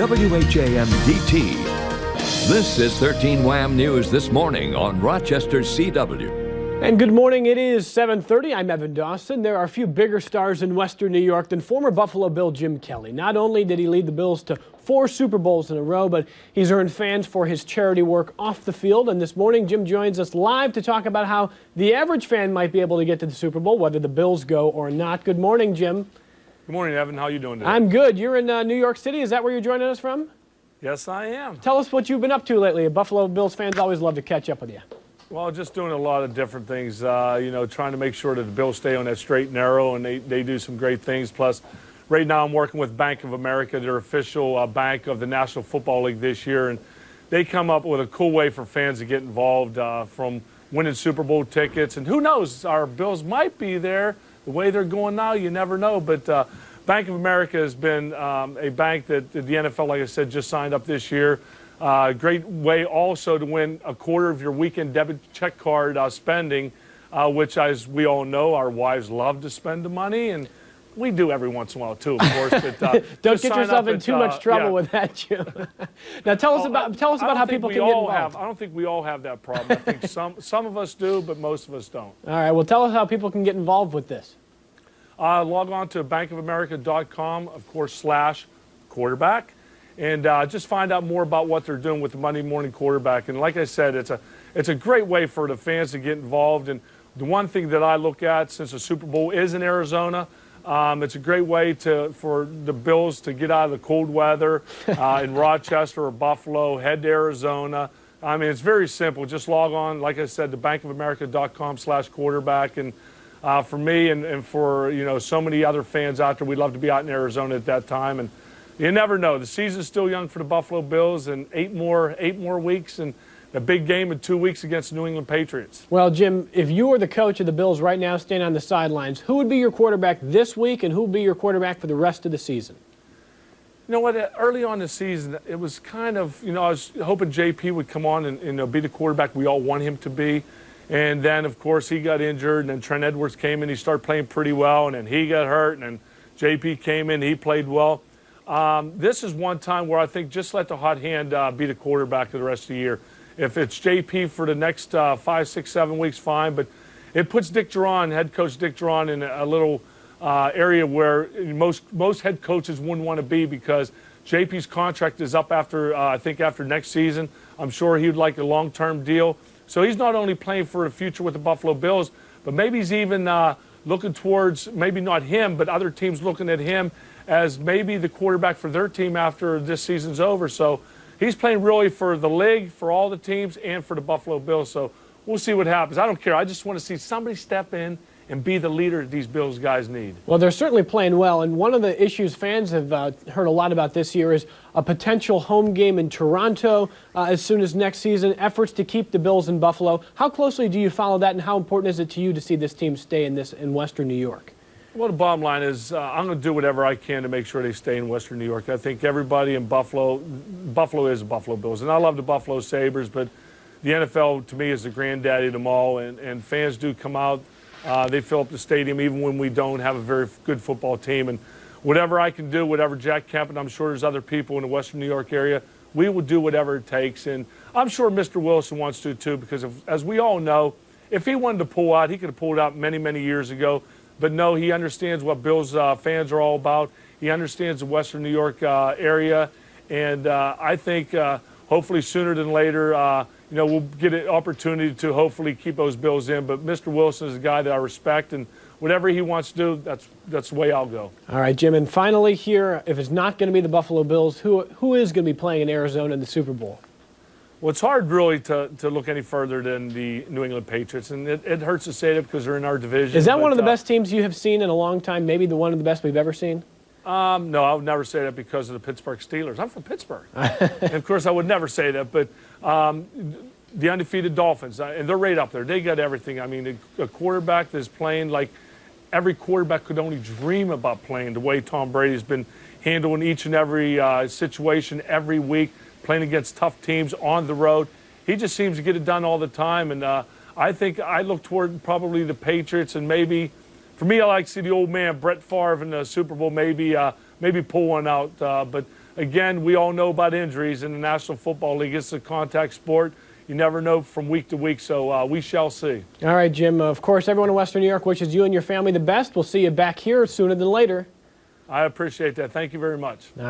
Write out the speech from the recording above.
WHAM-DT. This is 13 WHAM News this morning on Rochester's CW. And good morning. It is 7:30. I'm Evan Dawson. There are a few bigger stars in Western New York than former Buffalo Bill Jim Kelly. Not only did he lead the Bills to 4 Super Bowls in a row, but he's earned fans for his charity work off the field. And this morning, Jim joins us live to talk about how the average fan might be able to get to the Super Bowl, whether the Bills go or not. Good morning, Jim. Good morning, Evan. How are you doing today? I'm good. You're in New York City. Is that where you're joining us from? Yes, I am. Tell us what you've been up to lately. Buffalo Bills fans always love to catch up with you. Well, just doing a lot of different things, trying to make sure that the Bills stay on that straight and narrow, and they do some great things. Plus, right now I'm working with Bank of America, their official bank of the National Football League this year, and they come up with a cool way for fans to get involved, from winning Super Bowl tickets. And who knows, our Bills might be there. The way they're going now, you never know. But Bank of America has been a bank that the NFL, like I said, just signed up this year. Great way also to win a quarter of your weekend debit check card spending, which, as we all know, our wives love to spend the money, and we do every once in a while too, of course. But don't get yourself in too much trouble with that, Jim. Now tell us about how people can get involved. I don't think we all have that problem. I think some of us do, but most of us don't. All right. Well, tell us how people can get involved with this. Log on to bankofamerica.com, of course, /quarterback. And just find out more about what they're doing with the Monday morning quarterback. And like I said, it's a great way for the fans to get involved. And the one thing that I look at, since the Super Bowl is in Arizona, it's a great way for the Bills to get out of the cold weather in Rochester or Buffalo, head to Arizona. I mean, it's very simple. Just log on, like I said, to bankofamerica.com /quarterback. And for me and for so many other fans out there, we'd love to be out in Arizona at that time. And you never know. The season's still young for the Buffalo Bills, and eight more weeks, and a big game in 2 weeks against the New England Patriots. Well, Jim, if you were the coach of the Bills right now, standing on the sidelines, who would be your quarterback this week, and who would be your quarterback for the rest of the season? You know what? Early on in the season, it was kind of, I was hoping JP would come on and be the quarterback we all want him to be. And then, of course, he got injured, and then Trent Edwards came in. He started playing pretty well, and then he got hurt, and then JP came in. He played well. This is one time where I think just let the hot hand be the quarterback for the rest of the year. If it's JP for the next 5, 6, 7 weeks, fine. But it puts Dick Duran, head coach Dick Duran, in a little area where most head coaches wouldn't want to be, because JP's contract is up after next season. I'm sure he would like a long-term deal. So he's not only playing for the future with the Buffalo Bills, but maybe he's even looking towards, maybe not him, but other teams looking at him as maybe the quarterback for their team after this season's over. So he's playing really for the league, for all the teams, and for the Buffalo Bills. So we'll see what happens. I don't care. I just want to see somebody step in and be the leader that these Bills guys need. Well, they're certainly playing well, and one of the issues fans have heard a lot about this year is a potential home game in Toronto as soon as next season, efforts to keep the Bills in Buffalo. How closely do you follow that, and how important is it to you to see this team stay in Western New York? Well, the bottom line is I'm going to do whatever I can to make sure they stay in Western New York. I think everybody in Buffalo is the Buffalo Bills, and I love the Buffalo Sabres, but the NFL, to me, is the granddaddy of them all, and fans do come out. They fill up the stadium even when we don't have a very good football team. And whatever I can do, whatever Jack Kemp, and I'm sure there's other people in the Western New York area, we will do whatever it takes. And I'm sure Mr. Wilson wants to too, because as we all know, if he wanted to pull out, he could have pulled out many, many years ago. But no, he understands what Bills fans are all about. He understands the Western New York area. And I think hopefully sooner than later, we'll get an opportunity to hopefully keep those Bills in. But Mr. Wilson is a guy that I respect, and whatever he wants to do, that's the way I'll go. All right, Jim. And finally here, if it's not going to be the Buffalo Bills, who is going to be playing in Arizona in the Super Bowl? Well, it's hard really to look any further than the New England Patriots, and it hurts to say that because they're in our division. Is that one of the best teams you have seen in a long time, maybe one of the best we've ever seen? No, I would never say that because of the Pittsburgh Steelers. I'm from Pittsburgh. And of course, I would never say that, but the undefeated Dolphins, and they're right up there. They got everything. I mean, a quarterback that's playing like every quarterback could only dream about playing, the way Tom Brady's been handling each and every situation every week, playing against tough teams on the road. He just seems to get it done all the time, and I think I look toward probably the Patriots, and maybe, for me, I like to see the old man Brett Favre in the Super Bowl maybe pull one out. But again, we all know about injuries in the National Football League. It's a contact sport. You never know from week to week, so we shall see. All right, Jim. Of course, everyone in Western New York wishes you and your family the best. We'll see you back here sooner than later. I appreciate that. Thank you very much. All right.